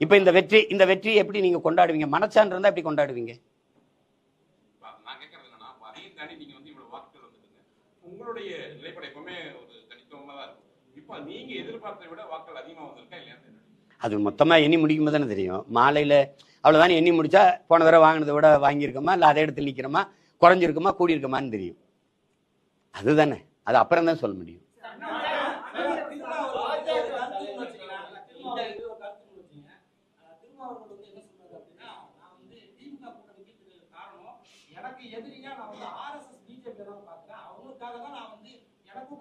இப்ப இந்த வெற்றி எப்படி நீங்க கொண்டாடுவீங்க? மனச்சான்று இருந்தா எப்படி கொண்டாடுவீங்க? நான் கேட்கறது என்னன்னா, அதையும் தாண்டி நீங்க வந்து இவ்வளவு வாக்குகள் வந்துருங்க, உங்களுடைய நிலைப்பாடு எப்பவுமே ஒரு தனித்துவமா தான் இருக்கும். இப்ப நீங்க எதிர்பார்த்ததை விட வாக்குகள் அதிகமா வந்திருக்கா இல்லையா? அது மொத்தமா எண்ணி முடிக்கும் போது தானே தெரியும். மாலையில அவ்வளவுதானே எண்ணி முடிச்சா போன தடவை வாங்கினதை விட வாங்கியிருக்கோமா இல்ல அதே இடத்துல நிக்கிறோமா, குறைஞ்சிருக்குமா கூடியிருக்குமான்னு தெரியும். அதுதானே, அது அப்புறம் தான் சொல்ல முடியும்.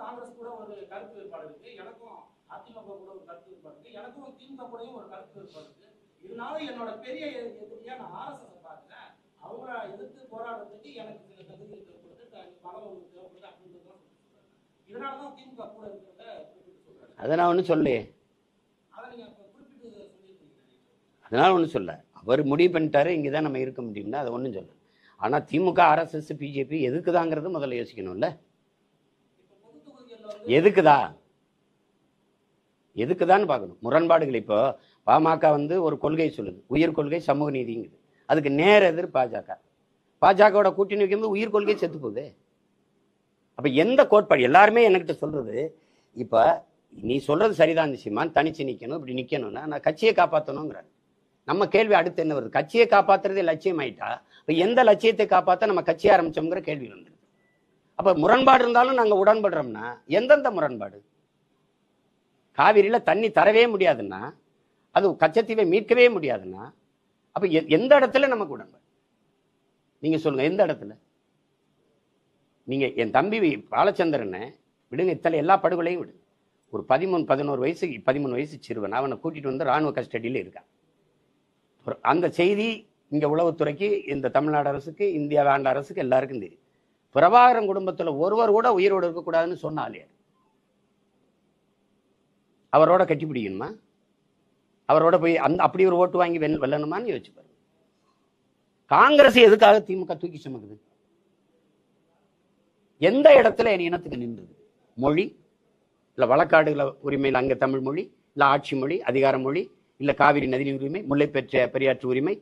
காங்கிரஸ் கூட ஒரு கருத்து வேறுபாடு இருக்கு, எனக்கும் அதிமுக கூட ஒரு கருத்து வேறுபாடு இருக்கு, எனக்கும் திமுக கூடயும் ஒரு கருத்து வேறுபாடு இருக்கு. இதனால என்னோட பெரிய எதிரியா நான் ஆர்எஸ்எஸ் பாக்குறேன். அவங்கள எதிர்த்து போராடுறதுக்கு எனக்கு சில தகுதிகள் தேவைப்படுது, பலம் உங்களுக்கு தேவைப்படுது அப்படின்றது. இதனாலதான் திமுக கூட இருக்கிறத குறிப்பிட்டு சொல்றாரு. அதை நான் ஒன்றும் சொல்லலையே, அதை நீங்க குறிப்பிட்டு சொல்லியிருக்கீங்க. அதனால ஒன்றும் சொல்ல. அவர் முடிவு பண்ணிட்டாரு இங்கதான் நம்ம இருக்க முடியும்னா அதை ஒன்றும் சொல்ல. ஆனா திமுக, ஆர்எஸ்எஸ், பிஜேபி எதுக்குதாங்கிறது முதல்ல யோசிக்கணும்ல. எதுக்குதான்னு பார்க்கணும். முரண்பாடுகள் இப்போ பாமக வந்து ஒரு கொள்கை சொல்லுது, உயிர் கொள்கை சமூக நீதிங்குது. அதுக்கு நேர எதிர் பாஜக. பாஜகவோட கூட்டணி வைக்கும்போது உயிர் கொள்கை செத்து போகுது. அப்ப எந்த கோட்பாடு எல்லாருமே என்கிட்ட சொல்றது, இப்ப நீ சொல்றது சரிதான் சீமான், தனிச்சு நிக்கணும், இப்படி நிக்கணும்னா நான் கட்சியை காப்பாற்றணுங்கிற நம்ம கேள்வி அடுத்து என்ன வருது? கட்சியை காப்பாத்துறதே லட்சியம் ஆயிட்டா இப்ப எந்த லட்சியத்தை காப்பாற்ற நம்ம கட்சியை ஆரம்பிச்சோங்கிற கேள்வி வந்துருது. அப்ப முரண்பாடு இருந்தாலும் நாங்க உடன்படுறோம்னா எந்தெந்த முரண்பாடு? காவிரியில தண்ணி தரவே முடியாதுன்னா, அது கச்சத்தீவை மீட்கவே முடியாதுன்னா, அப்ப எந்த இடத்துல நமக்கு உடன்பாடு? நீங்க சொல்லுங்க, எந்த இடத்துல? நீங்க என் தம்பி பாலச்சந்திரனை விடுங்க, இத்தனை எல்லா படுகொலையும் விடு. ஒரு 13 வயசு சிறுவன், அவனை கூட்டிட்டு வந்து ராணுவ கஸ்டடியில் இருக்கான். அந்த செய்தி இங்க உளவுத்துறைக்கு, இந்த தமிழ்நாடு அரசுக்கு, இந்தியா ஆண்ட அரசுக்கு எல்லாருக்கும் தெரியும். பிரபாகரன் குடும்பத்துல ஒருவர் கூட உயிரோடு இருக்கக்கூடாதுன்னு சொன்னாலே அவரோட கட்டி பிடிக்கணுமா? அவரோட போய் அப்படி ஒரு ஓட்டு வாங்கி வெல்லணுமான்னு யோசிச்சு பாருங்க. காங்கிரஸ் எதுக்காக திமுக தூக்கி சுமக்குது? எந்த இடத்துல என் இனத்துக்கு நின்றது? மொழி இல்ல வழக்காடுகள உரிமையில் அங்க தமிழ் மொழி, இல்ல ஆட்சி மொழி, அதிகார மொழி, இல்ல காவிரி நதி உரிமை, முல்லை பெரியாற்று உரிமை,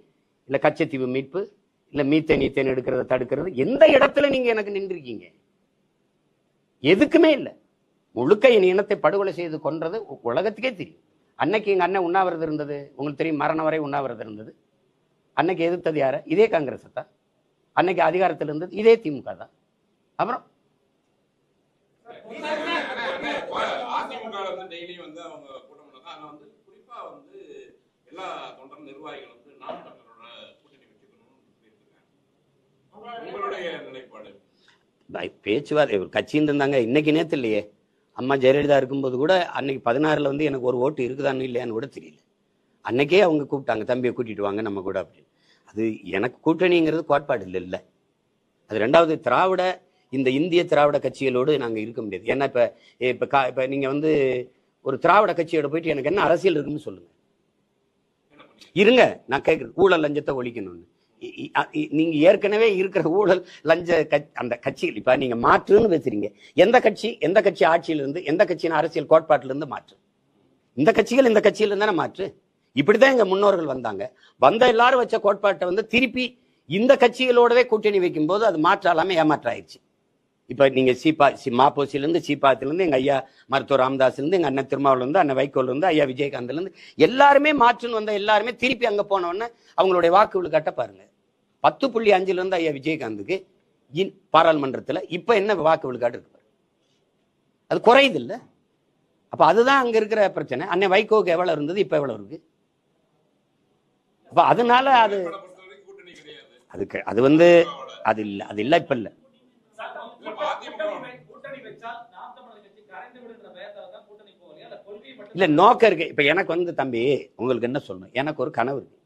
இல்ல கச்சத்தீவு மீட்பு, இல்ல மீத்தேன் எடுக்கிறத தடுக்கிறது? எந்த இடத்துல நீங்க எனக்கு நின்றுருக்கீங்க? எதுக்குமே இல்லை. முழுக்க என் இனத்தை படுகொலை செய்து கொன்றது உலகத்துக்கே தெரியும். அன்னைக்கு எங்க அண்ணன் உண்ணாவிரதம் இருந்தது, உங்களுக்கு தெரியும், மரணம் வரை உண்ணாவிரதம் இருந்தது. அன்னைக்கு எதிர்த்தது யார? இதே காங்கிரஸ் தான். அன்னைக்கு அதிகாரத்தில் இருந்தது இதே திமுக தான். அப்புறம் அதிமுக வந்து டெய்லி வந்து அவங்க கூட்டம் பண்ணாங்க. ஆனா வந்து குறிப்பா வந்து எல்லா தொண்டர் நிர்வாகிகள் வந்து நாம் தமிழரோட கூட்டணி வச்சுக்கணும்னு சொல்லியிருக்காங்க. உங்களுடைய நிலைப்பாடு? பேச்சுவார்த்தை கட்சின்னு இருந்தாங்க, இன்னைக்கு நேத்து இல்லையே. அம்மா ஜெயலலிதா இருக்கும்போது கூட அன்னைக்கு 16 வந்து எனக்கு ஒரு ஓட்டு இருக்குதான்னு இல்லையான்னு கூட தெரியல. அன்னைக்கே அவங்க கூப்பிட்டாங்க, தம்பியை கூட்டிட்டு வாங்க நம்ம கூட அப்படின்னு. அது எனக்கு கூட்டணிங்கிறது கோட்பாடு இல்லை. அது ரெண்டாவது, திராவிட இந்த இந்திய திராவிட கட்சிகளோடு நாங்க இருக்க முடியாது. ஏன்னா இப்ப நீங்க வந்து ஒரு திராவிட கட்சியோட போயிட்டு எனக்கு என்ன அரசியல் இருக்குன்னு சொல்லுங்க. இருங்க, நான் கேட்குறேன், ஊழல் லஞ்சத்தை ஒழிக்கணும்னு. நீங்க ஏற்கனவே இருக்கிற ஊழல் லஞ்ச அந்த கட்சிகள் இப்ப நீங்க மாற்றுன்னு பேசுறீங்க. எந்த கட்சி ஆட்சியில இருந்து, எந்த கட்சியின் அரசியல் கோட்பாட்டில இருந்து மாற்று? இந்த கட்சிகள் இந்த கட்சியில இருந்தானே மாற்று. இப்படிதான் எங்க முன்னோர்கள் வந்தாங்க. எல்லாரும் வச்ச கோட்பாட்டை வந்து திருப்பி இந்த கட்சிகளோடவே கூட்டணி வைக்கும் போது அது மாற்றாலாம ஏமாற்றாயிருச்சு. இப்ப நீங்க மாப்போசில இருந்து, சீப்பாத்தில இருந்து, எங்க ஐயா மருத்துவர் ராமதாஸ்ல இருந்து, எங்க அண்ணன் திருமாவளவன்ல இருந்து, அண்ணன் வைகோல இருந்து, ஐயா விஜயகாந்த்ல இருந்து எல்லாருமே மாற்றுன்னு வந்த எல்லாருமே திருப்பி அங்க போனோன்னு அவங்களுடைய வாக்கு விழுக்காட்ட பாருங்க. 10.5 இருந்து ஐயா விஜயகாந்துக்கு பாராளுமன்றத்துல இப்ப என்ன வாக்கு விழுக்காட்டு இருக்கு? அது குறையுது இல்ல? அப்ப அதுதான் அங்க இருக்கிற பிரச்சனை. அண்ணன் வைகோக்கு எவ்வளவு இருந்தது, இப்ப எவ்வளவு இருக்கு? அப்ப அதனால அதுக்கு அது வந்து அது இல்ல இப்ப இல்ல. இல்ல நோக்கம் இருக்கு. இப்ப எனக்கு வந்து தம்பி உங்களுக்கு என்ன சொல்லணும், எனக்கு ஒரு கனவு இருக்கு.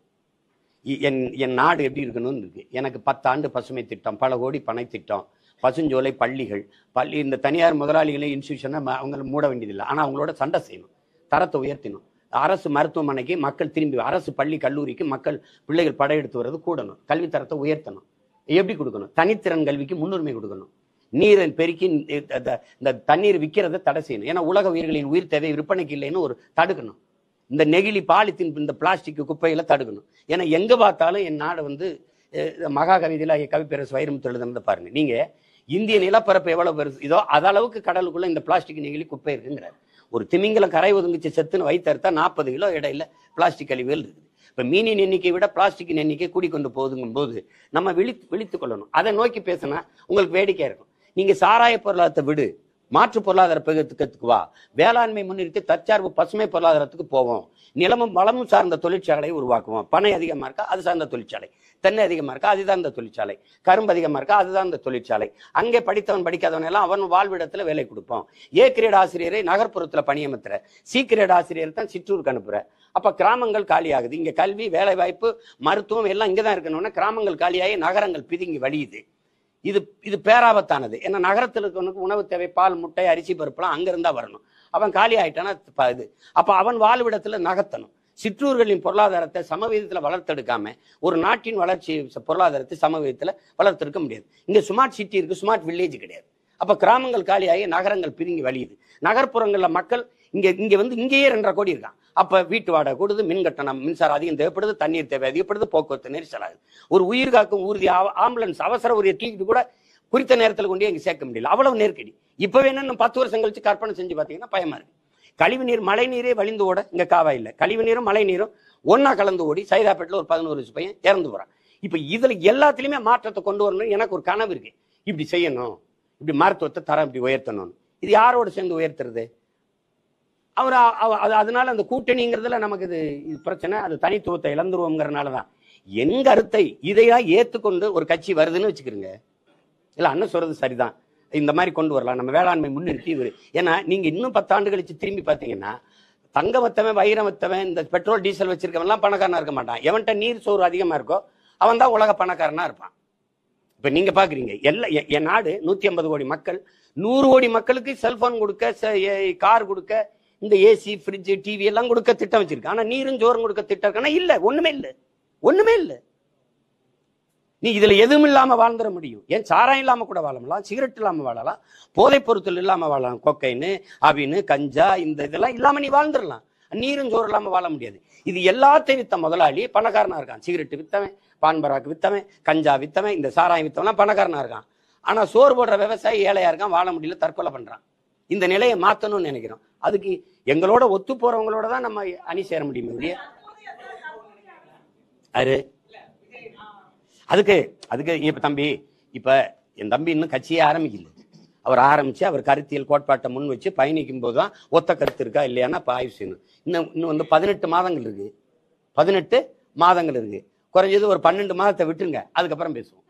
என் நாடு எப்படி இருக்கணும்னு இருக்கு. எனக்கு 10 ஆண்டு பசுமை திட்டம், பல கோடி பனை திட்டம், பசுஞ்சோலை, பள்ளிகள், இந்த தனியார் முதலாளிகளை இன்ஸ்டியூஷனை அவங்க மூட வேண்டியதில்லை. ஆனா அவங்களோட சண்டை செய்யணும், தரத்தை உயர்த்தணும். அரசு மருத்துவமனைக்கு மக்கள் திரும்பி, அரசு பள்ளி கல்லூரிக்கு மக்கள் பிள்ளைகள் படையெடுத்து வர்றது கூடணும். கல்வி தரத்தை உயர்த்தணும். எப்படி கொடுக்கணும்? தனித்திறன் கல்விக்கு முன்னுரிமை கொடுக்கணும். நீரை பெருக்கி இந்த தண்ணீர் விற்கிறத தடை செய்யணும். ஏன்னா உலக உயிர்களின் உயிர் தேவை விற்பனைக்கு இல்லைன்னு ஒரு தடுக்கணும். இந்த நெகிழி பாலித்தீன் இந்த பிளாஸ்டிக் குப்பைகளை தடுக்கணும். ஏன்னா எங்க பார்த்தாலும் என் நாடு வந்து மகாகவிதையில கவிப்பேரசு வைரமுத்து எழுதுனதை பாருங்க. நீங்க இந்திய நிலப்பரப்பு எவ்வளவு பெருசு இதோ அதளவுக்கு கடலுக்குள்ள இந்த பிளாஸ்டிக் நெகிழி குப்பை இருக்குங்கிறார். ஒரு திமிங்கலம் கரை ஒதுங்கிச்சு செத்துன்னு வைத்தறுத்தா 40 கிலோ இடையில பிளாஸ்டிக் கழிவுகள் இருக்குது. இப்ப மீனின் எண்ணிக்கை விட பிளாஸ்டிக்கின் எண்ணிக்கை கூடிக்கொண்டு போகுதுங்கும் போது நம்ம விழித்துக் கொள்ளணும். அதை நோக்கி பேசினா உங்களுக்கு வேடிக்கையா இருக்கும். நீங்க சாராய பொருளாதாரத்தை விடு, மாற்று பொருளாதார பெருக்கத்துக்கு வா, வேளாண்மை முன்னிறுத்தி தற்சார்பு பசுமை பொருளாதாரத்துக்கு போவோம், நிலமும் வளமும் சார்ந்த தொழிற்சாலையை உருவாக்குவோம். பனை அதிகமா இருக்கா அது சார்ந்த தொழிற்சாலை, தென்னை அதிகமா இருக்கா அதுதான் இந்த தொழிற்சாலை, கரும்பு அதிகமா இருக்கா அதுதான் இந்த தொழிற்சாலை. அங்கே படித்தவன் படிக்காதவன் எல்லாம் அவன் வாழ்விடத்துல வேலை கொடுப்போம். ஏ கிரேட் ஆசிரியரை நகர்ப்புறத்துல பணியமர்த்துற, சி கிரேட் ஆசிரியர் தான் சிற்றூருக்கு அனுப்புற. அப்ப கிராமங்கள் காலியாகுது. இங்க கல்வி, வேலை வாய்ப்பு, மருத்துவம் எல்லாம் இங்கதான் இருக்கணும்னா கிராமங்கள் காலியாகி நகரங்கள் பிதுங்கி வழியுது. இது பேராபத்தானது. ஏன்னா நகரத்தில் இருக்கவனுக்கு உணவு தேவை, பால், முட்டை, அரிசி, பருப்புலாம் அங்க இருந்தா வரணும். அவன் காலி ஆயிட்டானா இது. அப்ப அவன் வாழ்விடத்துல நகர்த்தணும். சிற்றூர்களின் பொருளாதாரத்தை சமவீதத்துல வளர்த்தெடுக்காம ஒரு நாட்டின் வளர்ச்சி பொருளாதாரத்தை சமவீதத்துல வளர்த்தெடுக்க முடியாது. இங்க ஸ்மார்ட் சிட்டி இருக்கு, ஸ்மார்ட் வில்லேஜ் கிடையாது. அப்ப கிராமங்கள் காலியாகி நகரங்கள் பிதுங்கி வழியுது. நகர்ப்புறங்கள்ல மக்கள் இங்க வந்து இங்கேயே 2.5 கோடி இருக்கான். அப்ப வீட்டு வாடகை கூடுது, மின் கட்டணம், மின்சாரம் அதிகம் தேவைப்படுது, தண்ணீர் தேவை அதிகப்படுது, போக்குவரத்து நெரிசல் ஆகுது. ஒரு உயிர் காக்கும் ஊர்தி ஆம்புலன்ஸ் அவசர ஒரு டிக்கெட் கூட குறித்த நேரத்தில் கொண்டு இங்க சேர்க்க முடியல, அவ்வளவு நெருக்கடி. இப்ப வேணும் 10 வருஷம் கழிச்சு கற்பனை செஞ்சு பாத்தீங்கன்னா பயமா இருக்கு. கழிவு நீர், மழை நீரே வழிந்து ஓட இங்க காவா இல்ல. கழிவு நீரும் மழை நீரும் ஒன்னா கலந்து ஓடி சைதாப்பேட்டில் ஒரு 11 வயசு பையன் இறந்து போறான். இப்ப இதுல எல்லாத்திலுமே மாற்றத்தை கொண்டு வரணும். எனக்கு ஒரு கனவு இருக்கு, இப்படி செய்யணும், இப்படி மருத்துவத்தை தரம் இப்படி உயர்த்தணும். இது யாரோட சேர்ந்து உயர்த்துறது? அதனால அந்த கூட்டணிங்கிறதுல நமக்கு இது பிரச்சனை. அது தனித்துவத்தை இழந்துருவோம்ங்கிறதுனாலதான் என் கருத்தை இதையா ஏத்துக்கொண்டு ஒரு கட்சி வருதுன்னு வச்சுக்கிறீங்க. இல்ல அண்ணன் சொல்றது சரிதான், இந்த மாதிரி கொண்டு வரலாம், நம்ம வேளாண்மை முன்னிறுத்தி இவரு. ஏன்னா நீங்க இன்னும் 10 ஆண்டு கழிச்சு திரும்பி பாத்தீங்கன்னா தங்க வத்தவன், வைரம் வத்தவன், இந்த பெட்ரோல் டீசல் வச்சிருக்கவன் எல்லாம் பணக்காரனா இருக்க மாட்டான். எவன்கிட்ட நீர் சோறு அதிகமா இருக்கோ அவன் தான் உலக பணக்காரனா இருப்பான். இப்ப நீங்க பாக்குறீங்க என் நாடு 150 கோடி மக்கள், 100 கோடி மக்களுக்கு செல்போன் கொடுக்க, கார் கொடுக்க, இந்த ஏசி, ஃப்ரிட்ஜ், டிவி எல்லாம் கொடுக்க திட்டம் வச்சிருக்கு. ஆனா நீரும் ஜோரும் கொடுக்க திட்டம் இருக்கானா? இல்ல, ஒண்ணுமே இல்ல, ஒண்ணுமே இல்ல. நீ இதுல எதுவும் இல்லாம வாழ்ந்துட முடியும். ஏன் சாராயம் இல்லாம கூட வாழலாம், சிகரெட் இல்லாம வாழலாம், போதைப் பொருட்கள் இல்லாம வாழலாம், கொக்கைன்னு, அபின்னு, கஞ்சா, இந்த இதெல்லாம் இல்லாம நீ வாழ்ந்துடலாம். நீரும் ஜோறு இல்லாம வாழ முடியாது. இது எல்லாத்தையும் வித்த முதலாளி பணக்காரனா இருக்கான். சிகரெட் வித்தவன், பான்பராக்கு வித்தவன், கஞ்சா வித்தவன், இந்த சாராயம் வித்தவன் பணக்காரனா இருக்கான். ஆனா சோறு போடுற விவசாயி ஏழையா இருக்கான், வாழ முடியல, தற்கொலை பண்றான். இந்த நிலையை மாத்தணும்னு நினைக்கிறோம். அதுக்கு எங்களோட ஒத்து போறவங்களோட தான் நம்ம அணி சேர முடியும் இல்லையா? அதுக்கு இப்ப தம்பி, இப்ப என் தம்பி இன்னும் கட்சியே ஆரம்பிக்கல. அவர் ஆரம்பிச்சு அவர் கருத்தியல் கோட்பாட்டை முன் வச்சு பயணிக்கும் போதுதான் ஒத்த கருத்து இருக்கா இல்லையானா ஆய்வு செய்யணும். இன்னும் வந்து 18 மாதங்கள் இருக்கு, 18 மாதங்கள் இருக்கு. குறைஞ்சது ஒரு 12 மாதத்தை விட்டுருங்க, அதுக்கப்புறம் பேசுவோம்.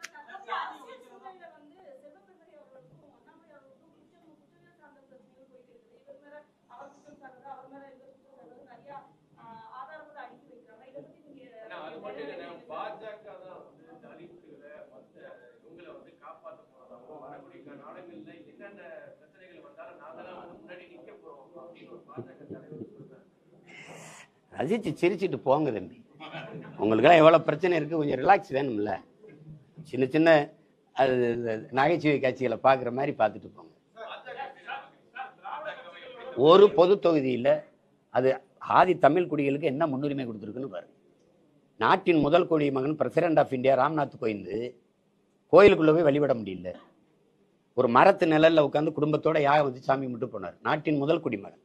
ரசிச்சு சிரிச்சுட்டு போங்க தம்பி, உங்களுக்கெல்லாம் எவ்வளவு பிரச்சனை இருக்கு, கொஞ்சம் ரிலாக்ஸ் வேணும்ல. சின்ன சின்ன அது நகைச்சுவை காட்சிகளை பாக்குற மாதிரி பார்த்துட்டு போங்க. ஒரு பொது தொகுதியில் அது ஆதி தமிழ் குடிகளுக்கு என்ன முன்னுரிமை கொடுத்துருக்குன்னு பாருங்க. நாட்டின் முதல் குடி மகன் president of India Ramnath Kovind கோயிலுக்குள்ள போய் வழிபட முடியல. ஒரு மரத்து நிழல்ல உட்காந்து குடும்பத்தோட யாகம் வச்சு சாமி மட்டும் போனார். நாட்டின் முதல் குடிமகன்.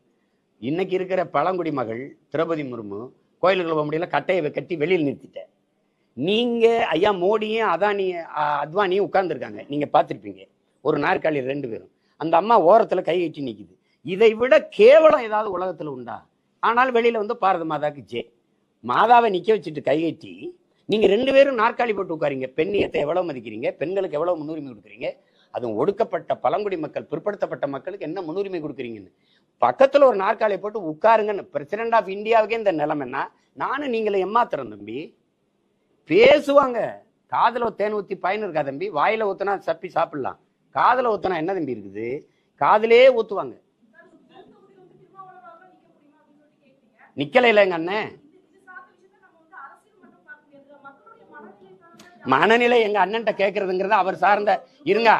இன்னைக்கு இருக்கிற பழங்குடி மகள் திரௌபதி முர்மு கோயிலுக்குள்ள போக முடியல, கட்டையை கட்டி வெளியில் நிறுத்திட்ட. நீங்க ஐயா மோடியும் அத்வானியும் உட்கார்ந்துருக்காங்க, நீங்க பார்த்துருப்பீங்க. ஒரு நாற்காலி 2 பேரும், அந்த அம்மா ஓரத்துல கை கட்டி நிக்குது. இதை விட கேவலம் ஏதாவது உலகத்துல உண்டா? ஆனால் வெளியில வந்து பாரத மாதாக்கு மாதாவை நிக்க வச்சுட்டு கை கட்டி நீங்க 2 பேரும் நாற்காலி போட்டு உட்காரீங்க. பெண்ணியத்தை எவ்வளவு மதிக்கிறீங்க, பெண்களுக்கு எவ்வளவு முன்னுரிமை கொடுக்குறீங்க, அதுவும் ஒடுக்கப்பட்ட பழங்குடி மக்கள், பிற்படுத்தப்பட்ட மக்களுக்கு என்ன முன்னுரிமை கொடுக்குறீங்கன்னு. பக்கத்துல ஒரு நாற்காலியை போட்டு உட்காருங்கன்னு. பிரசிடென்ட் ஆஃப் இந்தியாவுக்கே இந்த நிலைமைன்னா நானும் நீங்களை ஏமாத்துறேன் தம்பி. பேசுவாங்க, காதுல தேன் ஊத்தி பயன் இருக்கா தம்பி? வாயில ஊத்துனா சப்பி சாப்பிடலாம், காதுல ஊத்துனா என்ன தம்பி இருக்குது? காதுலே ஊத்துவாங்க. நிக்கல இல்ல எங்க அண்ணன் மனநிலை எங்க அண்ணன்ட்ட கேட்கறதுங்கிறத அவர் சார்ந்த இருங்க,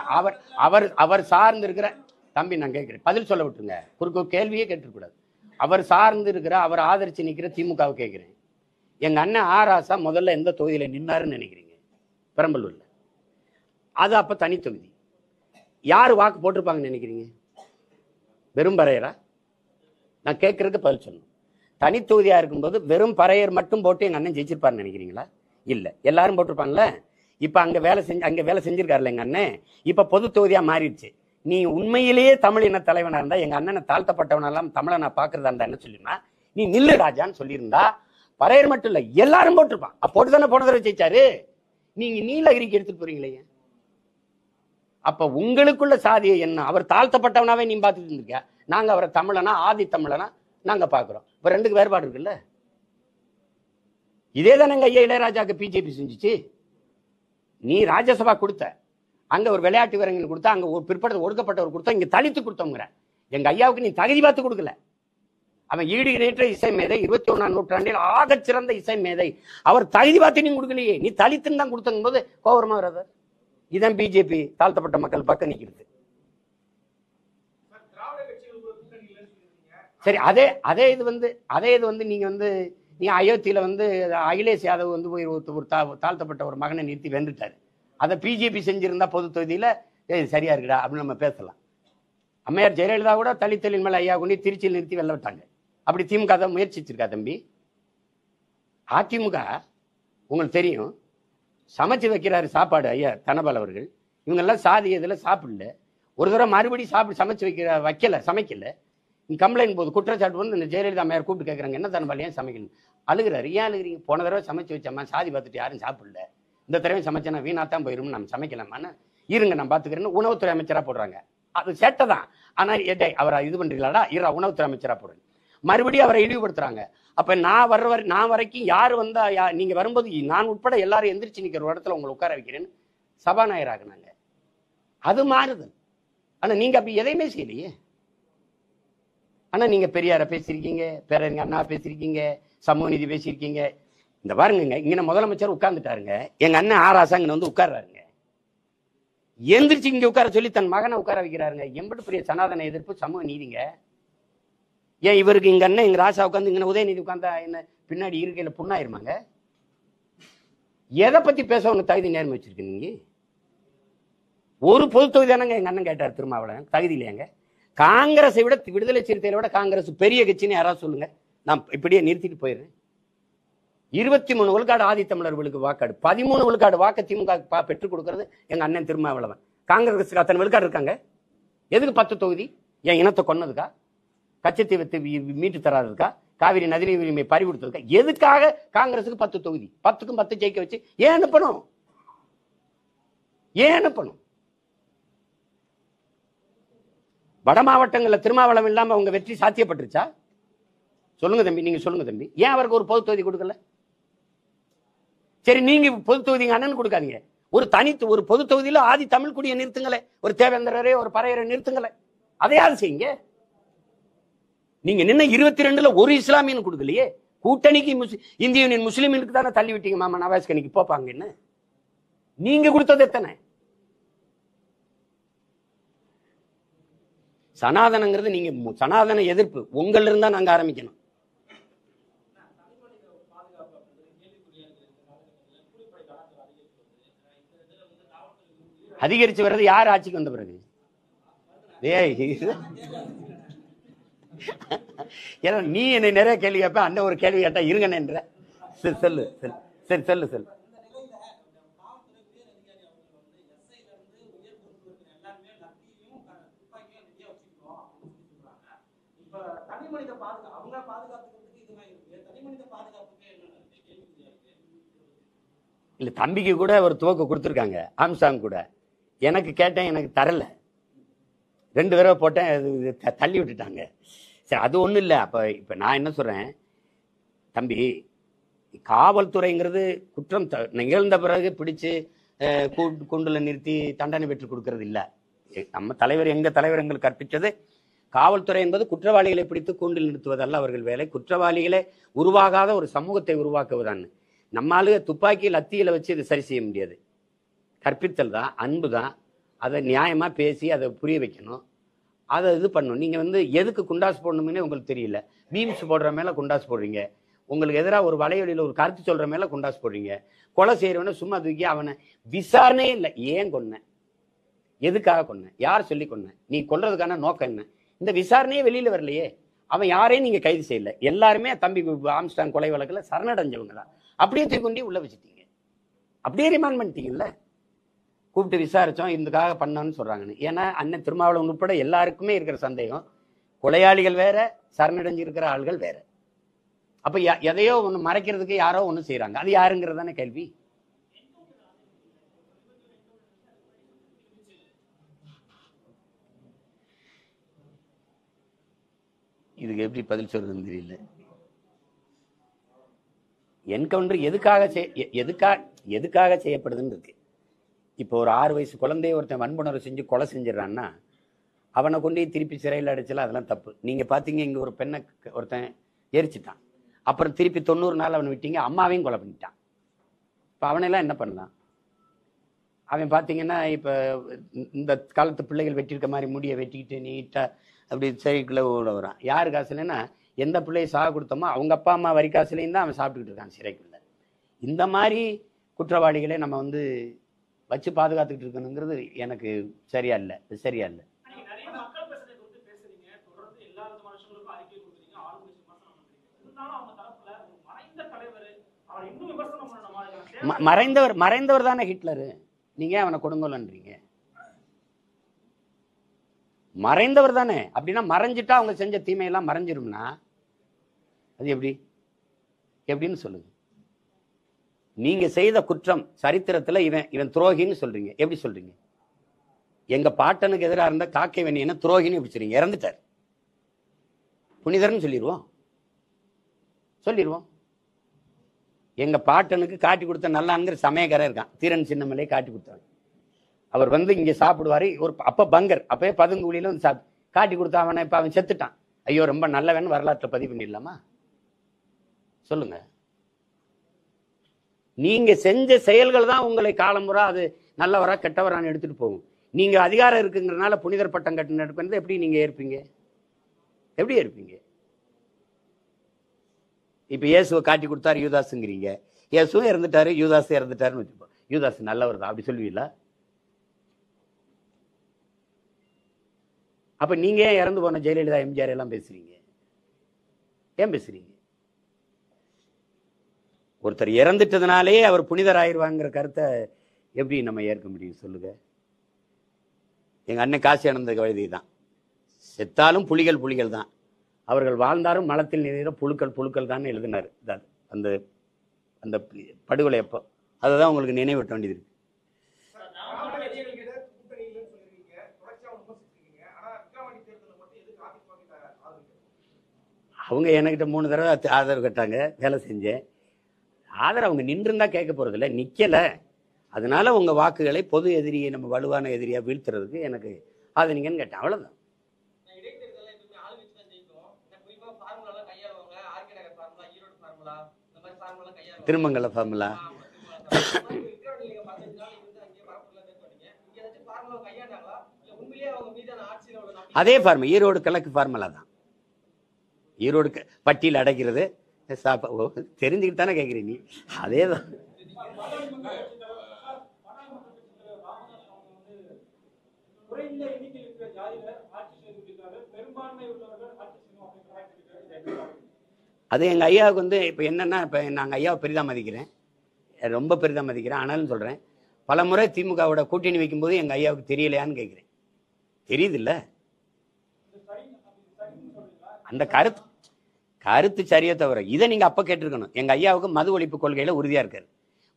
அவர் சார்ந்து இருக்கிற தம்பி நான் கேட்கிறேன், பதில் சொல்ல விட்டுருங்க, குறுக்கு கேள்வியே கேட்டுக்கூடாது. அவர் சார்ந்து இருக்கிற, அவர் ஆதரிச்சு நிக்கிற திமுகவை கேட்கிறேன். எங்க அண்ணன் ஆராசா முதல்ல எந்த தொகுதியில நின்னாருன்னு நினைக்கிறீங்க? பெரம்பலூர்ல. அது அப்ப தனி தொகுதி. யாரு வாக்கு போட்டிருப்பாங்கன்னு நினைக்கிறீங்க? வெறும் பறையரா? நான் கேட்கறதுக்கு பதில் சொல்லணும். தனி தொகுதியா இருக்கும்போது வெறும் பறையர் மட்டும் போட்டு எங்க அண்ணன் ஜெயிச்சிருப்பாருன்னு நினைக்கிறீங்களா? இல்ல, எல்லாரும் போட்டிருப்பாங்கல்ல. இப்ப அங்க வேலை செஞ்சிருக்காருல்ல எங்க அண்ணன். இப்ப பொது தொகுதியா மாறிடுச்சு. நீ உண்மையிலேயே தமிழ் இன தலைவனா இருந்தா, எங்க அண்ணனை தாழ்த்தப்பட்டவனெல்லாம் தமிழை நான் பாக்குறதா இருந்தா என்ன சொல்லிருந்தா, நீ நில்லு ராஜான்னு சொல்லியிருந்தா, பறையர் மட்டும் இல்ல எல்லாரும் போட்டிருப்பான். போட்டு தானே போன தடவை ஜெயிச்சாரு. நீங்க நீலகிரிக்கு எடுத்துட்டு போறீங்களே. அப்ப உங்களுக்குள்ள சாதியை என்ன? அவர் தாழ்த்தப்பட்டவனாவே நீ பார்த்துட்டு இருந்திருக்க. நாங்க அவரை தமிழனா, ஆதி தமிழனா நாங்க பாக்குறோம். இப்ப ரெண்டுக்கு வேறுபாடு இருக்குல்ல. இதே தானே எங்க ஐயா இளையராஜாக்கு பிஜேபி செஞ்சுச்சு. நீ ராஜ்யசபா கொடுத்த, அங்க ஒரு விளையாட்டு வீரர்கள் கொடுத்தா, அங்க ஒரு பிற்படுத்த ஒடுக்கப்பட்டவர் கொடுத்தா, இங்க தலித்து கொடுத்தவங்க. எங்க ஐயாவுக்கு நீ தகுதி பார்த்து கொடுக்கல. அவன் ஈடு இணையற்ற இசை மேதை, 21ஆம் நூற்றாண்டில் ஆகச் சிறந்த இசை மேதை. அவர் தகுதி பார்த்து நீ கொடுக்கலையே, நீ தலித்துன்னு தான் கொடுத்தங்கும் போது கோபுரமா வராது. இதான் பிஜேபி தாழ்த்தப்பட்ட மக்கள் பக்கம் நிக்கிறது. சரி, அதே இது வந்து நீங்க அயோத்தியில அகிலேஷ் யாதவ் போய் ஒரு தாழ்த்தப்பட்ட ஒரு மகனை நிறுத்தி வென்றுட்டாரு. அதை பிஜேபி செஞ்சிருந்தா பொது தொகுதியில சரியா இருக்குடா அப்படின்னு நம்ம பேசலாம். அம்மையார் ஜெயலலிதா கூட தலித்தலின் மேல ஐயா கொண்டு திருச்சியில் நிறுத்தி வெல்ல விட்டாங்க. அப்படி திமுக தான் முயற்சிச்சிருக்கா தம்பி? அதிமுக உங்களுக்கு தெரியும், சமைச்சு வைக்கிறாரு சாப்பாடு ஐயா தனபால் அவர்கள். இவங்கெல்லாம் சாதி இதில் சாப்பிடல. ஒரு தடவை மறுபடியும் சமைக்கல. கம்ப்ளைண்ட் போது குற்றச்சாட்டு வந்து இந்த ஜெயலலிதா அம்மையார் கூப்பிட்டு கேட்குறாங்க, என்ன தனபால் ஏன் சமைக்கணும்? அழுகிறாரு. ஏன் அழுகிறீங்க? போன தடவை சமைச்சு வச்சம்மா, சாதி பார்த்துட்டு யாரும் சாப்பிடல. இந்த தடவை சமைச்சேன்னா வீணாத்தான் போயிரும், நம்ம சமைக்கலாமான்னு. இருங்க நான் பார்த்துக்கிறேன்னு உணவுத்துறை அமைச்சரா போடுறாங்க. அது சேட்டை தான். ஆனா அவரை இது பண்றீங்களாடா, உணவுத்துறை அமைச்சரா போடுறேன். மறுபடியும் அவரை இழிவுபடுத்துறாங்க. அப்ப நான் வரைக்கும் யாரு வந்தா, நீங்க வரும்போது நான் உட்பட எல்லாரும் எந்திரிச்சு நிக்கிற ஒரு இடத்துல உங்களை உட்கார வைக்கிறேன்னு சபாநாயகர் ஆகுனாங்க. அது மாறுது. ஆனா நீங்க அப்படி எதையுமே செய்யலையே. ஆனா நீங்க பெரியார பேசிருக்கீங்க, பேரறிஞர் அண்ணா பேசிருக்கீங்க, சமூக நீதி பேசியிருக்கீங்க. இந்த பாருங்க, இங்க முதலமைச்சர் உட்கார்ந்துட்டாருங்க, எங்க அண்ணன் ஆராசா இங்க உட்கார்றாருங்க. எந்திரிச்சு இங்க உட்கார சொல்லி தன் மகனை உட்கார வைக்கிறாருங்க. எம்பட்டு பெரிய சனாதன எதிர்ப்பு, சமூக நீதிங்க. ஏன் இவருக்கு இங்க அண்ணன் எங்க ராசா உட்காந்து இங்க உதயநிதி உட்கார்ந்தா என்ன பின்னாடி இருக்கையில புண்ணாயிருமாங்க? எதை பத்தி பேச உங்க தகுதி நேர்மை வச்சிருக்கு? நீங்க ஒரு பொது தொகுதி தானங்க எங்க அண்ணன் கேட்டார் திருமாவளவன், தகுதி இல்லையாங்க? காங்கிரஸை விட, விடுதலை சிறுத்தைகளை விட காங்கிரஸ் பெரிய கட்சின்னு யாராவது சொல்லுங்க, நான் இப்படியே நிறுத்திட்டு போயிடுறேன். 23 விழுக்காடு ஆதித்தமிழர்களுக்கு வாக்காடு, 13 விழுக்காடு வாக்கு திமுக பெற்றுக் கொடுக்கறது எங்க அண்ணன் திருமாவளவன். காங்கிரஸுக்கு அத்தனை விழுக்காடு இருக்காங்க. எதுக்கு 10 தொகுதி? என் இனத்தை கொன்னதுக்கா? கச்சத்தீவத்தை மீட்டு தராதுக்கா? காவிரி நதிநீர் உரிமை பறி கொடுத்ததுக்கா? எதுக்காக காங்கிரஸுக்கு 10 தொகுதி? 10க்கும் 10 ஜெயிக்க வச்சு ஏன் அனுப்பணும்? வட மாவட்டங்கள்ல திருமாவளவன் இல்லாம அவங்க வெற்றி சாத்தியப்பட்டுருச்சா? சொல்லுங்க தம்பி, நீங்க சொல்லுங்க தம்பி. ஏன் அவருக்கு ஒரு பொது தொகுதி கொடுக்கல? சரி, நீங்க பொது தொகுதி அண்ணன் கொடுக்காதீங்க. ஒரு பொது தொகுதியில ஆதி தமிழ் குடியை நிறுத்துங்களே, ஒரு தேவேந்திரரே ஒரு பறையரை நிறுத்துங்களே, அதையாவது செய்யுங்க. நீங்க நின்ன 22ல ஒரு இஸ்லாமியன் கொடுக்கலையே. கூட்டணிக்கு இந்திய யூனியன் முஸ்லீமுக்கு தானே தள்ளி விட்டீங்க. மாமா நவாஸ் கனிக்கு போப்பாங்கன்னு நீங்க கொடுத்தது எத்தனை? சனாதனங்கிறது நீங்க சனாதன எதிர்ப்பு உங்கள்ல இருந்தா நாங்க ஆரம்பிக்கணும். அதிகரிச்சு வர்றது யார் ஆட்சிக்கு வந்த பிறகு? ஏன்னா நீ என்னை நிறைய கேள்வி கேட்ப, அந்த ஒரு கேள்வி கேட்டா இருங்கன்ற. சரி சொல்லு, சரி சொல்லு சொல்லு. இல்ல, தம்பிக்கு கூட ஒரு துவக்க கொடுத்துருக்காங்க, ஆம்சாங் கூட. எனக்கு கேட்டேன், எனக்கு தரல. 2 தடவை போட்டேன், தள்ளி விட்டுட்டாங்க. சரி, அது ஒண்ணும் இல்லை. இப்ப நான் என்ன சொல்றேன் தம்பி, காவல்துறைங்கிறது குற்றம் நிகழ்ந்த பிறகு பிடிச்சு கூண்டுல நிறுத்தி தண்டனை பெற்று கொடுக்கறது இல்ல. நம்ம தலைவர், எங்க தலைவர் எங்களுக்கு கற்பிச்சது, காவல்துறை என்பது குற்றவாளிகளை பிடித்து கூண்டில் நிறுத்துவதல்ல அவர்கள் வேலை, குற்றவாளிகளே உருவாகாத ஒரு சமூகத்தை உருவாக்குவதான்னு. நம்மால துப்பாக்கி லத்தியில வச்சு இதை சரி செய்ய முடியாது. கற்பித்தல் தான், அன்பு தான். அதை நியாயமா பேசி அதை புரிய வைக்கணும். அதை இது பண்ணும். நீங்க வந்து எதுக்கு குண்டாஸ் போடணும்னே உங்களுக்கு தெரியல. மீம்ஸ் போடுற மேல குண்டாஸ் போடுறீங்க, உங்களுக்கு எதிராக ஒரு வலையொலியில் ஒரு கருத்து சொல்ற மேல குண்டாஸ் போடுறீங்க, கொலை செய்யறவன சும்மா தூக்கி அவனை விசாரணையே இல்லை. ஏன் கொன்ன, எதுக்காக கொன்ன, யார் சொல்லி கொன்ன, நீ கொல்றதுக்கான நோக்கம் என்ன, இந்த விசாரணையே வெளியில வரலையே. அவன் யாரையும் நீங்க கைது செய்யல. எல்லாருமே தம்பி ஆம்ஸ்டாங் கொலை வழக்குல சரணடைஞ்சவங்க தான். அப்படியே தூக்கி உள்ள வச்சுட்டீங்க, அப்படியே ரிமாண்ட் பண்ணிட்டீங்கல்ல. கூப்பிட்டு விசாரிச்சோம் இதுக்காக பண்ணோன்னு சொல்றாங்கன்னு. ஏன்னா அண்ணன் திருமாவளவன் உட்பட எல்லாருக்குமே இருக்கிற சந்தேகம், கொலையாளிகள் வேற, சரணடைஞ்சு இருக்கிற ஆள்கள் வேற. அப்ப எதையோ ஒண்ணு மறைக்கிறதுக்கு யாரோ ஒண்ணு செய்யறாங்க. அது யாருங்கிறது தானே கேள்வி. இதுக்கு எப்படி பதில் சொல்றதுன்னு தெரியல. என்கவுண்டர் எதுக்காக செய்யப்படுதுன்னு இருக்கு. இப்போ ஒரு 6 வயசு குழந்தைய ஒருத்தன் வன்புணர்வு செஞ்சு கொலை செஞ்சிடறான்னா அவனை கொண்டு திருப்பி சிறையில் அடைச்சல அதெல்லாம் தப்பு. நீங்க பாத்தீங்க இங்க ஒரு பெண்ணை ஒருத்தன் எரிச்சிட்டான், அப்புறம் திருப்பி 90 நாள் அவனை விட்டீங்க, அம்மாவையும் கொலை பண்ணிட்டான். இப்போ அவனெல்லாம் என்ன பண்ணலாம்? அவன் பார்த்தீங்கன்னா இப்போ இந்த காலத்து பிள்ளைகள் வெட்டியிருக்க மாதிரி முடியை வெட்டிக்கிட்டு நீட்டாக அப்படி சைக்கிள் ஓட வரான். யாரு காசுலன்னா எந்த பிள்ளையை சாக கொடுத்தோமோ அவங்க அப்பா அம்மா வரி காசுலையும் தான் அவன் சாப்பிட்டுக்கிட்டு இருக்கான் சிறைக்குள்ள. இந்த மாதிரி குற்றவாளிகளை நம்ம வந்து வச்சு பாதுகாத்துக்கிட்டு இருக்கணுங்கிறது எனக்கு சரியா இல்லை. மறைந்தவர் தானே ஹிட்லரு. நீங்க அவனை கொடுங்கோலன்றீங்க, மறைந்தவர் தானே. அப்படின்னா மறைஞ்சிட்டா அவங்க செஞ்ச தீமையெல்லாம் மறைஞ்சிரும்னா அது எப்படின்னு சொல்லுங்க. நீங்க செய்த குற்றம் சரித்திரத்துல இவன் துரோகின்னு சொல்றீங்க, எப்படி சொல்றீங்க? எங்க பாட்டனுக்கு எதிராக இருந்த காக்கை வெண்ணியன துரோகின்னு எப்படி சொல்றீங்க? இறந்துட்டார், புனிதர்னு சொல்லிடுவோம். எங்க பாட்டனுக்கு காட்டி கொடுத்த நல்லாங்கிற சமயக்காரர் இருக்கான், தீரன் சின்னமலை காட்டி கொடுத்தாரு. அவர் வந்து இங்க சாப்பிடுவாரு. ஒரு அப்ப பங்கர் அப்பவே பதுங்குழியில வந்து காட்டி கொடுத்தா அவனை இப்ப அவன் செத்துட்டான். ஐயோ ரொம்ப நல்லவன் வரலாற்றை பதிவு பண்ணிடலாமா? சொல்லுங்க. நீங்க செஞ்ச செயல்கள் தான் உங்களை காலமுறை அது நல்லவரா கெட்டவரான்னு எடுத்துட்டு போகும். நீங்க அதிகாரம் இருக்குங்கிறதுனால புனிதர் பட்டம் கட்டின எடுப்பது எப்படி நீங்க ஏற்பீங்க? எப்படி ஏற்பீங்க? இப்ப இயேசுவை காட்டி கொடுத்தாரு யூதாஸுங்கிறீங்க, இயேசுவும் இறந்துட்டாரு யூதாஸ் இறந்துட்டாருன்னு வச்சுப்போம். யூதாஸ் நல்லவர் தான் அப்படி சொல்லுவீங்களா? அப்ப நீங்க ஏன் இறந்து போன ஜெயலலிதா எம்ஜிஆர் எல்லாம் பேசுறீங்க? ஏன் பேசுறீங்க? ஒருத்தர் இறந்துட்டதுனாலே அவர் புனிதர் ஆயிடுவாங்கிற கருத்தை எப்படி நம்ம ஏற்க முடியும் சொல்லுங்க? எங்க அண்ணன் காசி ஆனந்த கவிதை தான், செத்தாலும் புலிகள் தான், அவர்கள் வாழ்ந்தாரும் மலத்தில் நிறைய புழுக்கள் தான் எழுதினார். அந்த அந்த படுகொலை அப்போ அதுதான் உங்களுக்கு நினைவூட்ட வேண்டியது இருக்கு. அவங்க என்கிட்ட 3 தடவை ஆதரவு கேட்டாங்க, வேலை செஞ்சேன். ஆதரவு அவங்க நின்றுந்தா கேட்க போறது இல்லை, நிக்கல. அதனால உங்க வாக்குகளை பொது எதிரியை நம்ம வலுவான எதிரியா வீழ்த்துறதுக்கு எனக்கு ஆதரிங்கன்னு கேட்டேன், அவ்வளவுதான். திருமங்கல ஃபார்முலா அதே ஃபார்முலா ஈரோடு கிழக்கு ஃபார்முலா தான். ஈரோடு பட்டியல் அடைக்கிறது தெரிஞ்சுக்கிட்டு தானே கேட்குறீங்க நீ, அதே தான். அது எங்க ஐயாவுக்கு வந்து இப்போ என்னன்னா, இப்போ நாங்கள் ஐயாவை பெரிதாக மதிக்கிறேன், ரொம்ப பெரிதாக மதிக்கிறேன். ஆனாலும் சொல்றேன், பல முறை திமுகவோட கூட்டணி வைக்கும்போது எங்க ஐயாவுக்கு தெரியலையான்னு கேட்கிறேன். தெரியுது இல்ல, அந்த கருத்து சரியா தவிர இதை நீங்க அப்ப கேட்டிருக்கணும். எங்க ஐயாவுக்கு மது ஒழிப்பு கொள்கையில உறுதியா இருக்காரு.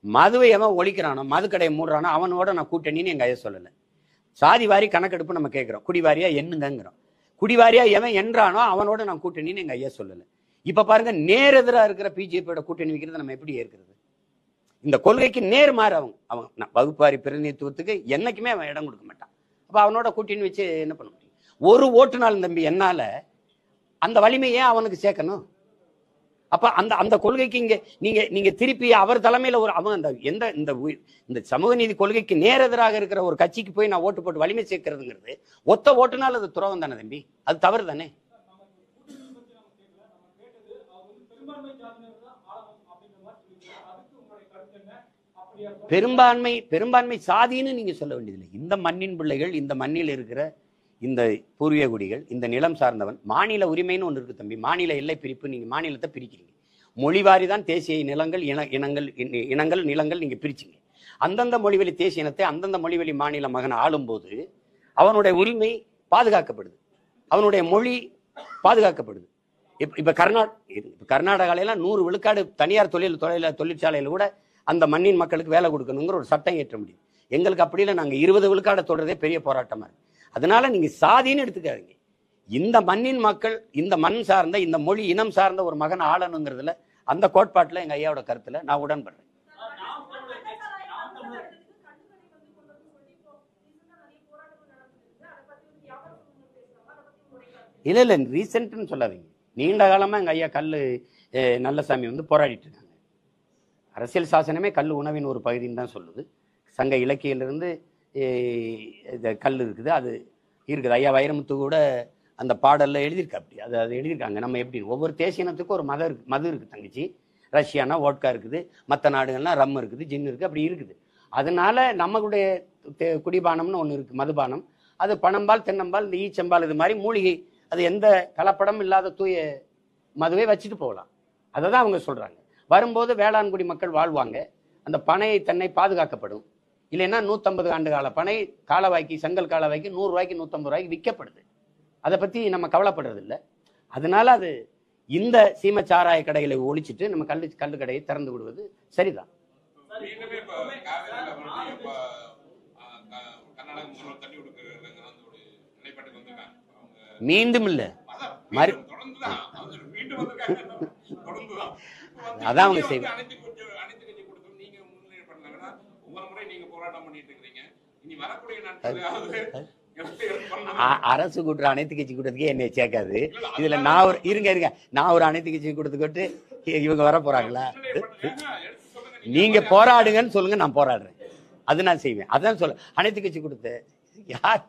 மதுவை எவன் ஒழிக்கிறானோ, மது கடையை மூடுறானோ அவனோட நான் கூட்டணின்னு எங்க ஐயா சொல்லல. சாதி வாரி கணக்கெடுப்பு நம்ம கேட்கிறோம், குடிவாரியா என்னங்கிறோம். குடிவாரியா எவன் என்றானோ அவனோட நான் கூட்டணின்னு எங்க ஐயா சொல்லல. இப்ப பாருங்க, நேர் எதிரா இருக்கிற பிஜேபியோட கூட்டணி வைக்கிறது நம்ம எப்படி ஏற்கிறது? இந்த கொள்கைக்கு நேர் மாறு. அவங்க வகுப்பாரி பிரதிநிதித்துவத்துக்கு என்னைக்குமே அவன் இடம் கொடுக்க மாட்டான். அப்ப அவனோட கூட்டணி வச்சு என்ன பண்ண முடியும்? ஒரு ஓட்டு நாள் தம்பி என்னால அந்த வலிமையே அவனுக்கு சேர்க்கணும். அப்ப அந்த அந்த கொள்கைக்கு இங்க நீங்க நீங்க திருப்பி அவர் தலைமையில ஒரு அவன் அந்த எந்த இந்த சமூக நீதி கொள்கைக்கு நேரெதிராக இருக்கிற ஒரு கட்சிக்கு போய் நான் ஓட்டு போட்டு வலிமை சேர்க்கிறதுங்கிறது ஒத்த ஓட்டுனால அது துரோகம் தானே தம்பி, அது தவறு தானே. பெரும்பான்மை சாதின்னு நீங்க சொல்ல வேண்டியதில்லை. இந்த மண்ணின் பிள்ளைகள், இந்த மண்ணில் இருக்கிற இந்த பூர்வீக குடிகள், இந்த நிலம் சார்ந்தவன், மாநில உரிமைன்னு ஒன்று இருக்கு தம்பி. மாநில எல்லை பிரிப்பு, நீங்க மாநிலத்தை பிரிக்கிறீங்க. மொழிவாரி தான் தேசிய நிலங்கள் இனங்கள் நிலங்கள் நீங்க பிரிச்சிங்க. அந்தந்த மொழிவழி தேசிய இனத்தை அந்தந்த மொழிவழி மாநில மகன் ஆளும்போது அவனுடைய உரிமை பாதுகாக்கப்படுது, அவனுடைய மொழி பாதுகாக்கப்படுது. இப்ப கர்நாடகால 100 விழுக்காடு தனியார் தொழிற்சாலையில கூட அந்த மண்ணின் மக்களுக்கு வேலை கொடுக்கணுங்கிற ஒரு சட்டம் ஏற்ற முடியும். எங்களுக்கு அப்படி இல்லை, நாங்க 20 விழுக்காடை தொடர்றதே பெரிய போராட்டமா இருக்கு. அதனால நீங்க சாதின்னு எடுத்துக்காதீங்க. இந்த மண்ணின் மக்கள், இந்த மண் சார்ந்த, இந்த மொழி இனம் சார்ந்த ஒரு மகன் ஆளணுங்கிறதுல, அந்த கோட்பாட்டுல எங்க ஐயாவோட கருத்துல நான் உடன்படுறேன். இல்ல ரீசென்ட்னு சொல்லாதீங்க. நீண்ட காலமா எங்க ஐயா கல்லு நல்லசாமி போராடிட்டு இருக்காங்க. அரசியல் சாசனமே கல் உணவின் ஒரு பகுதின்னு தான் சொல்லுது. சங்க இலக்கியிலிருந்து கல் இருக்குது, அது இருக்குது. ஐயா வைரமுத்து கூட அந்த பாடல்ல எழுதியிருக்கா. அப்படி அது எழுதியிருக்காங்க. நம்ம எப்படி ஒவ்வொரு தேசிய இனத்துக்கும் ஒரு மது இருக்கு தங்கச்சி. ரஷ்யானா வோட்கா இருக்குது, மற்ற நாடுகள்லாம் ரம் இருக்குது, ஜின் இருக்கு, அப்படி இருக்குது. அதனால நம்மளுடைய குடிபானம்னு ஒன்று இருக்கு, மதுபானம். அது பனம்பால், தென்னம்பால், இந்த ஈச்சம்பால், இது மாதிரி மூலிகை, அது எந்த கலப்படம் இல்லாத தூய மதுவை வச்சுட்டு போகலாம். அதை தான் அவங்க சொல்றாங்க. வரும்போது வேளாண்குடி மக்கள் வாழ்வாங்க, அந்த பனை தென்னை பாதுகாக்கப்படும். இல்லைன்னா 150 ஆண்டு கால பனை காலவாய்க்கு, செங்கல் காலவாய்க்கு 100 ரூபாய்க்கு 150 ரூபாய்க்கு விற்கப்படுது. அதை பத்தி நம்ம கவலைப்படுறது இல்லை. அதனால அது இந்த சீம சாராய கடைகளை ஒழிச்சிட்டு நம்ம கல்லு கடையை திறந்து விடுவது சரிதான். மீண்டும் இல்ல அதான் அவங்க செய்வாங்க. அரசு கூட்டுற அனைத்து கட்சி கூட்டத்துக்கே என்னை சேர்க்காது. இதுல நான் ஒரு அனைத்து கட்சி கூட்டத்துக்கு இவங்க வர போறாங்களா? நீங்க போராடுங்கன்னு சொல்லுங்க, நான் போராடுறேன். அது நான் செய்வேன். அதான் சொல்ல அனைத்து கட்சி கூட்டத்தை யார்